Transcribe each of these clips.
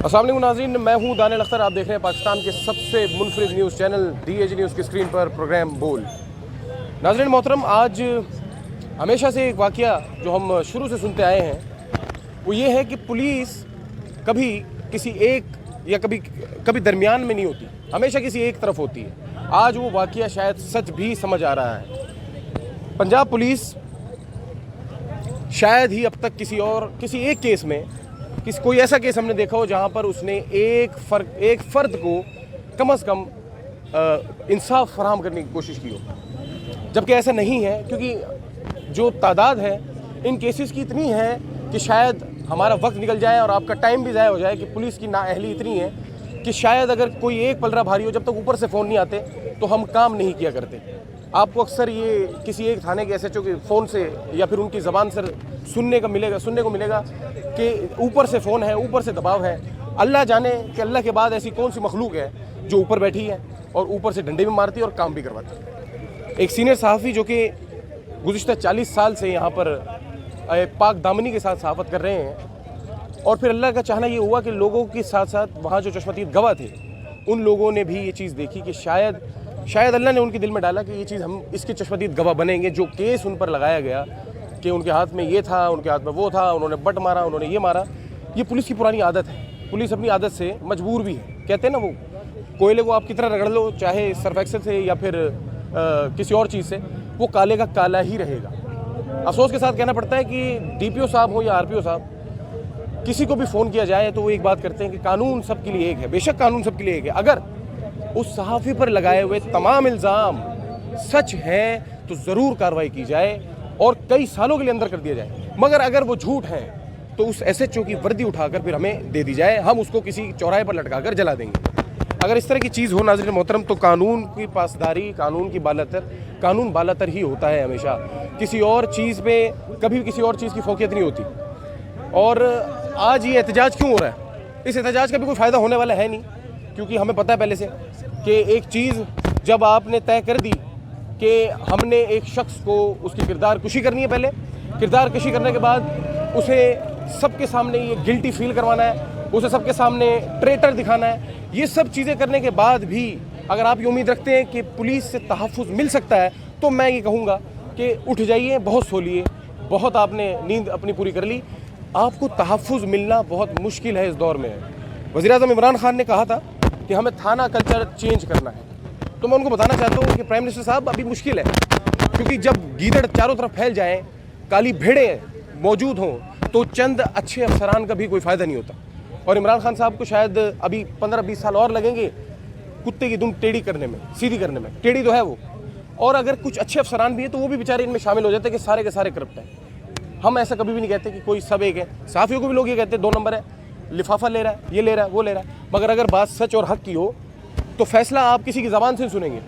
अस्सलाम वालेकुम नाज़रीन, मैं हूँ दानियल अख्तर। आप देख रहे हैं पाकिस्तान के सबसे मुनफरिद न्यूज़ चैनल DAG न्यूज़ की स्क्रीन पर प्रोग्राम बोल। नाज़रीन मोहतरम, आज हमेशा से एक वाक़या जो हम शुरू से सुनते आए हैं वो ये है कि पुलिस कभी किसी एक या कभी दरमियान में नहीं होती, हमेशा किसी एक तरफ होती है। आज वो वाक़या शायद सच भी समझ आ रहा है। पंजाब पुलिस शायद ही अब तक किसी एक केस में कोई ऐसा केस हमने देखा हो जहां पर उसने एक फ़र्द को कम से कम इंसाफ फराहम करने की कोशिश की हो, जबकि ऐसा नहीं है। क्योंकि जो तादाद है इन केसेस की इतनी है कि शायद हमारा वक्त निकल जाए और आपका टाइम भी ज़ाया हो जाए कि पुलिस की नाअहली इतनी है कि शायद अगर कोई एक पलड़ा भारी हो, जब तक ऊपर से फ़ोन नहीं आते तो हम काम नहीं किया करते। आपको अक्सर ये किसी एक थाने के SHO के फ़ोन से या फिर उनकी ज़बान से सुनने को मिलेगा कि ऊपर से फ़ोन है, ऊपर से दबाव है। अल्लाह जाने कि अल्लाह के बाद ऐसी कौन सी मखलूक है जो ऊपर बैठी है और ऊपर से डंडे भी मारती है और काम भी करवाती है। एक सीनियर सहाफ़ी जो कि गुज़िश्ता 40 साल से यहाँ पर पाक दामनी के साथ सहाफ़त कर रहे हैं, और फिर अल्लाह का चाहना ये हुआ कि लोगों के साथ साथ वहाँ जो चश्मदीद गवाह थे उन लोगों ने भी ये चीज़ देखी कि शायद अल्लाह ने उनके दिल में डाला कि ये चीज़ हम इसके चश्मदीद गवाह बनेंगे। जो केस उन पर लगाया गया कि उनके हाथ में ये था, उनके हाथ में वो था, उन्होंने बट मारा, उन्होंने ये मारा, ये पुलिस की पुरानी आदत है। पुलिस अपनी आदत से मजबूर भी है। कहते हैं ना, वो कोयले को आप कितना रगड़ लो, चाहे सर्फ एक्सेल से या फिर किसी और चीज़ से, वो काले का काला ही रहेगा। अफसोस के साथ कहना पड़ता है कि DPO साहब हो या RPO साहब, किसी को भी फ़ोन किया जाए तो वो एक बात करते हैं कि कानून सबके लिए एक है। बेशक कानून सबके लिए एक है। अगर उस सहाफ़ी पर लगाए हुए तमाम इल्ज़ाम सच हैं तो ज़रूर कार्रवाई की जाए और कई सालों के लिए अंदर कर दिया जाए। मगर अगर वो झूठ है तो उस SHO की वर्दी उठाकर फिर हमें दे दी जाए, हम उसको किसी चौराहे पर लटकाकर जला देंगे। अगर इस तरह की चीज़ हो नाज़रीन मोहतरम, तो कानून की पासदारी, कानून बालातर ही होता है हमेशा। किसी और चीज़ पे कभी किसी और चीज़ की फोकियत नहीं होती। और आज ये एहतजाज क्यों हो रहा है? इस एहतजाज का भी कोई फ़ायदा होने वाला है नहीं, क्योंकि हमें पता है पहले से कि एक चीज़ जब आपने तय कर दी कि हमने एक शख्स को उसकी किरदार कुशी करनी है, पहले किरदार कशी करने के बाद उसे सबके सामने ये गिल्टी फील करवाना है, उसे सबके सामने ट्रेटर दिखाना है, ये सब चीज़ें करने के बाद भी अगर आप ये उम्मीद रखते हैं कि पुलिस से तहफ़्फ़ुज़ मिल सकता है, तो मैं ये कहूँगा कि उठ जाइए, बहुत सो लिए, बहुत आपने नींद अपनी पूरी कर ली। आपको तहफ़्फ़ुज़ मिलना बहुत मुश्किल है इस दौर में। वज़ीर-ए-आज़म इमरान खान ने कहा था कि हमें थाना कल्चर चेंज करना है, तो मैं उनको बताना चाहता हूँ कि प्राइम मिनिस्टर साहब अभी मुश्किल है, क्योंकि जब गीदड़ चारों तरफ फैल जाएं, काली भेड़ें मौजूद हों, तो चंद अच्छे अफसरान का भी कोई फ़ायदा नहीं होता। और इमरान खान साहब को शायद अभी 15-20 साल और लगेंगे कुत्ते की दुम टेढ़ी करने में, सीधी करने में। टेढ़ी तो है वो, और अगर कुछ अच्छे अफसरान भी हैं तो वो भी बेचारे इनमें शामिल हो जाते हैं कि सारे के सारे करप्ट हैं। हम ऐसा कभी भी नहीं कहते कि कोई सब एक है। सहाफ़ियों को भी लोग ये कहते हैं 2 नंबर है, लिफाफा ले रहा है, ये ले रहा है, वो ले रहा है। मगर अगर बात सच और हक की हो तो फैसला आप किसी की ज़बान से सुनेंगे।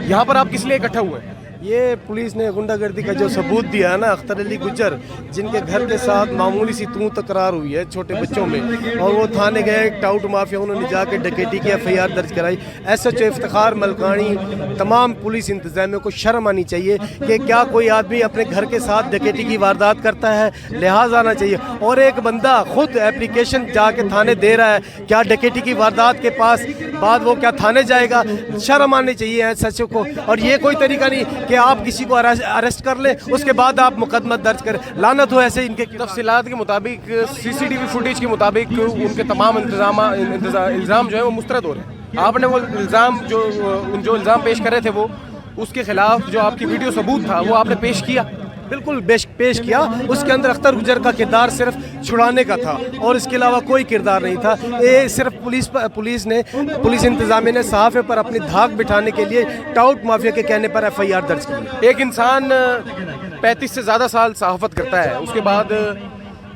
यहाँ पर आप किस लिए इकट्ठा हुए हैं? ये पुलिस ने गुंडागर्दी का जो सबूत दिया है ना, अख्तर अली गुज्जर, जिनके घर के साथ मामूली सी तू तकरार हुई है छोटे बच्चों में, और वो थाने गए, टाउट माफिया, उन्होंने जाके डकैती की FIR दर्ज कराई। SHO इफ्तिखार मलकानी, तमाम पुलिस इंतजामियों को शर्म आनी चाहिए कि क्या कोई आदमी अपने घर के साथ डकैती की वारदात करता है, लिहाज आना चाहिए। और एक बंदा खुद एप्लीकेशन जाके थाने दे रहा है, क्या डकैती की वारदात के पास बाद वो क्या थाने जाएगा? शर्म आनी चाहिए SHO को। और ये कोई तरीका नहीं कि आप किसी को अरेस्ट कर लें, उसके बाद आप मुकदमा दर्ज करें। लानत हो ऐसे इनके। तफसीलात के मुताबिक, CCTV फुटेज के मुताबिक उनके तमाम इल्ज़ाम जो है वो मुस्तरद हो रहे हैं। आपने वो इल्ज़ाम जो इल्ज़ाम पेश कर रहे थे वो, उसके खिलाफ जो आपकी वीडियो सबूत था वो आपने पेश किया? बिल्कुल पेश किया। उसके अंदर अख्तर गुज्जर का किरदार सिर्फ छुड़ाने का था और इसके अलावा कोई किरदार नहीं था। ये सिर्फ पुलिस इंतजामिया ने सहाफ़े पर अपनी धाक बिठाने के लिए टाउट माफिया के कहने पर FIR दर्ज की। एक इंसान 35 से ज़्यादा साल सहाफ़त करता है, उसके बाद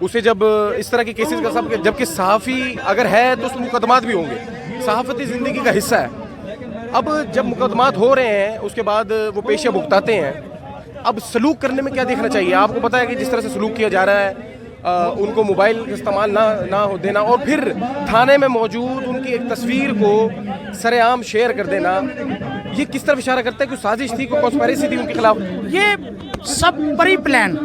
उसे जब इस तरह के केसेस का सब, जबकि सहाफ़ी अगर है तो उसमें मुकदमात भी होंगे, सहाफ़ती ज़िंदगी का हिस्सा है। अब जब मुकदमात हो रहे हैं उसके बाद वो पेशे भुगताते हैं। अब सलूक करने में क्या देखना चाहिए? आपको पता है कि जिस तरह से सलूक किया जा रहा है, उनको मोबाइल इस्तेमाल ना हो देना, और फिर थाने में मौजूद उनकी एक तस्वीर को सरेआम शेयर कर देना, ये किस तरफ इशारा करता है कि साजिश थी, कोई कॉन्स्पिरेसी थी उनके खिलाफ? ये सब प्री प्लान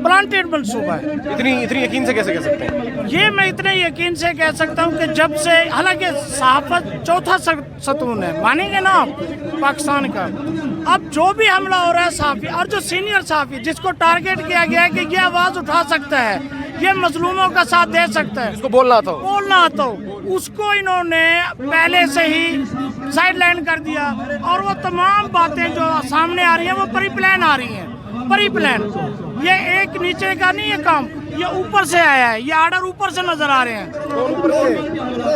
प्लांटेड मनसूबा है। इतनी यकीन से कैसे कह सकते हैं? ये मैं इतने यकीन से कह सकता हूँ कि जब से, हालांकि सहाफत चौथा सतून है, मानेंगे ना आप, पाकिस्तान का। अब जो भी हमला हो रहा है सहाफी, और जो सीनियर सहाफी जिसको टारगेट किया गया है कि ये आवाज़ उठा सकता है, ये मजलूमों का साथ दे सकता है, उसको बोलना आता हो। बोलना आता हो, उसको इन्होंने पहले से ही साइड लाइन कर दिया। और वो तमाम बातें जो सामने आ रही हैं वो परी प्लान आ रही हैं, परी प्लान। ये एक नीचे का नहीं है काम, ये ऊपर से आया है, ये आर्डर ऊपर से नजर आ रहे हैं।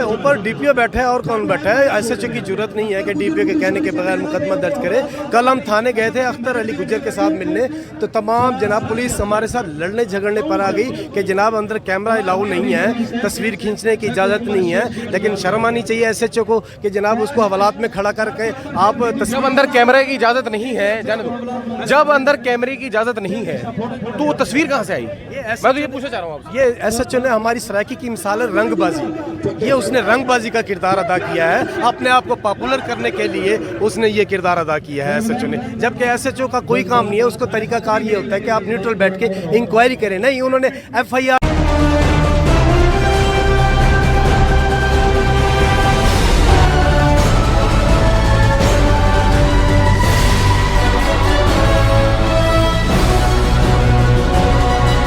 ऊपर डीपीओ बैठा है और कौन बैठा है? एसएचओ की जरूरत नहीं है कि डीपीओ के कहने के बगैर मुकदमा दर्ज करे। कल हम थाने गए थे अख्तर अली गुज्जर के साथ मिलने, तो तमाम जनाब पुलिस हमारे साथ लड़ने झगड़ने पर आ गई कि जनाब अंदर कैमरा अलाउ नहीं है, तस्वीर खींचने की इजाज़त नहीं है। लेकिन शर्म आनी चाहिए एसएचओ को कि जनाब उसको हवालात में खड़ा करके आप जब अंदर कैमरे की इजाजत नहीं है, जाने दो, जब अंदर कैमरे की इजाजत नहीं है तो वो तस्वीर कहाँ से आई? मैं तो ये पूछना चाह रहा हूँ आपसे। ये एसएचओ ने हमारी सराकी की मिसाल है रंगबाजी, ये उसने रंगबाजी का किरदार अदा किया है, अपने आप को पॉपुलर करने के लिए उसने ये किरदार अदा किया है एसएचओ ने। जबकि एसएचओ का कोई काम नहीं है, उसको तरीकाकार ये होता है कि आप न्यूट्रल बैठ के इंक्वायरी करें। नहीं, उन्होंने एफआईआर